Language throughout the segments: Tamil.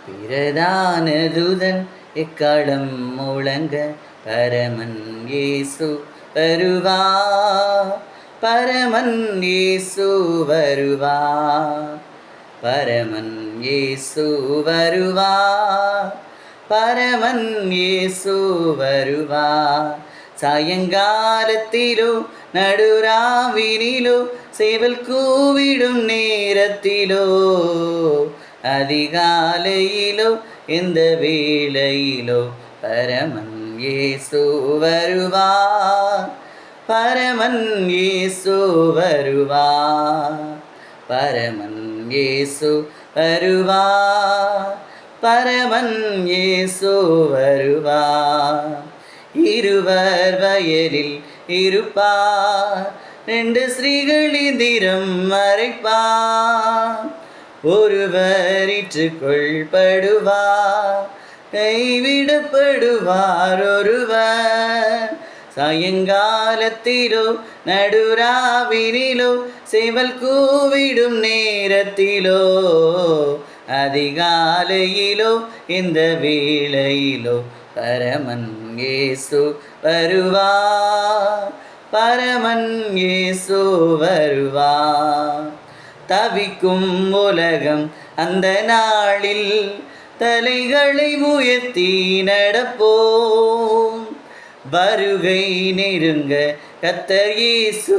பிரதான தூதன் எக்காலம் முழங்க பரமன் இயேசு வருவா, பரமன் இயேசு வருவா, பரமன் இயேசு வருவா, பரமன் இயேசு வருவா. சாயங்காலத்திலோ நடுராவினிலோ சேவல் கூவிடும் நேரத்திலோ அதிகாலையிலோ எந்த வேளையிலோ பரமன் இயேசு வருவா, பரமன் இயேசு வருவா, பரமன் இயேசு வருவா, பரமன் இயேசு வருவா. இருவர் வயலில் இருப்பார், 2 ஸ்ரீகள் இந்திரம் மறைப்பார், ஒருவர் இற்றுக்கொள்படுவார், கைவிடப்படுவார் ஒருவர். சாயங்காலத்திலோ நடுராவினிலோ சேவல் கூவிடும் நேரத்திலோ அதிகாலையிலோ இந்த வேளையிலோ பரமன் இயேசு வருவா, பரமன் இயேசு வருவா. தவிக்கும் உலகம் அந்த நாளில் தலைகளை உயர்த்தி நடப்போம். வருகை நெருங்க கர்த்தர் இயேசு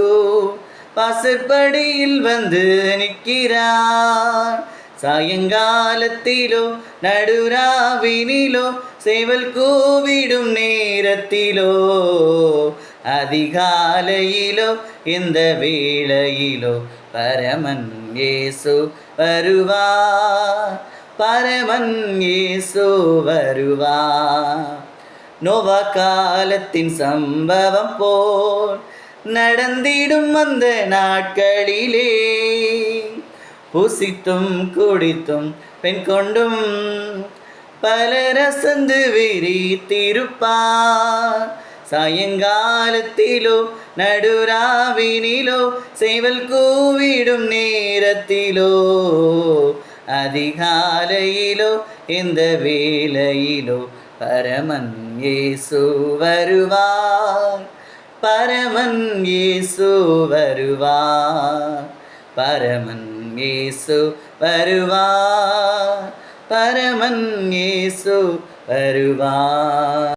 வாசற்படியில் வந்து நிற்கிறார். சாயங்காலத்திலோ நடுராவினிலோ சேவல் கூவிடும் நேரத்திலோ அதிகாலையிலோ இந்த வேளையிலோ பரமன் இயேசு வருவா, பரமன் இயேசு வருவா. நோவா காலத்தின் சம்பவம் போல் நடந்திடும் அந்த நாட்களிலே புசித்தும் குடித்தும் பெண் கொண்டும் பலர் அசந்து விரித்திருப்பார். சாயங்காலத்திலோ நடுராவினிலோ சேவல் கூவிடும் நேரத்திலோ அதிகாலையிலோ இந்த வேளையிலோ பரமன் இயேசு வருவார், பரமன் இயேசு வருவார், பரமன் இயேசு வருவார், பரமன் இயேசு வருவார்.